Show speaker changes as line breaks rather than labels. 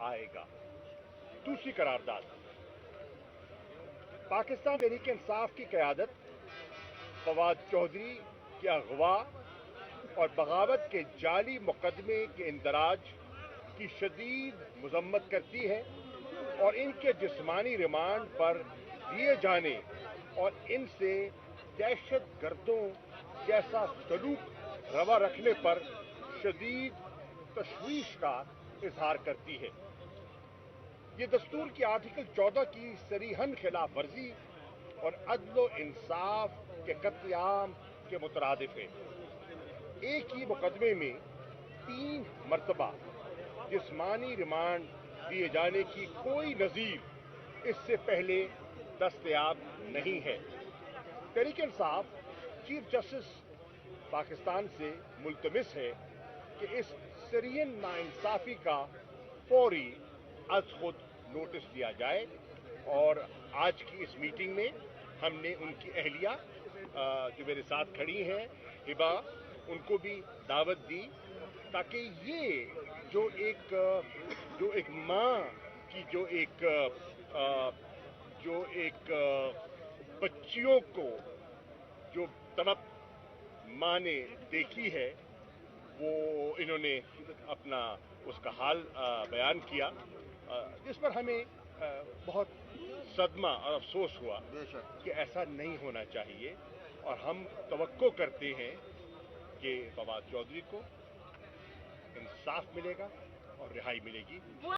आएगा। दूसरी करारदाद, पाकिस्तान तहरीक इंसाफ की क़यादत फवाद चौधरी के अगवा और बगावत के जाली मुकदमे के इंदराज की शदीद मजम्मत करती है और इनके जिस्मानी रिमांड पर दिए जाने और इनसे दहशत गर्दों जैसा सलूक रवा रखने पर शदीद तशवीश का इजहार करती है। ये दस्तूर की आर्टिकल 14 की सरीहन खिलाफ वर्जी और अदल इंसाफ के कत्लेआम के मुतरादिफ है। एक ही मुकदमे में 3 मरतबा जिस्मानी रिमांड दिए जाने की कोई नज़ीर इससे पहले दस्तयाब नहीं है। तहरीक इंसाफ चीफ जस्टिस पाकिस्तान से मुल्तमिस है कि इस सरीहन नाइंसाफी का फौरी अज खुद नोटिस लिया जाए और आज की इस मीटिंग में हमने उनकी अहलिया जो मेरे साथ खड़ी हैं हिबा, उनको भी दावत दी ताकि ये जो एक माँ की जो एक बच्चियों को जो तड़प माँ ने देखी है वो इन्होंने अपना उसका हाल बयान किया, जिस पर हमें बहुत सदमा और अफसोस हुआ कि ऐसा नहीं होना चाहिए और हम तवक्को करते हैं कि फवाद चौधरी को इंसाफ मिलेगा और रिहाई मिलेगी।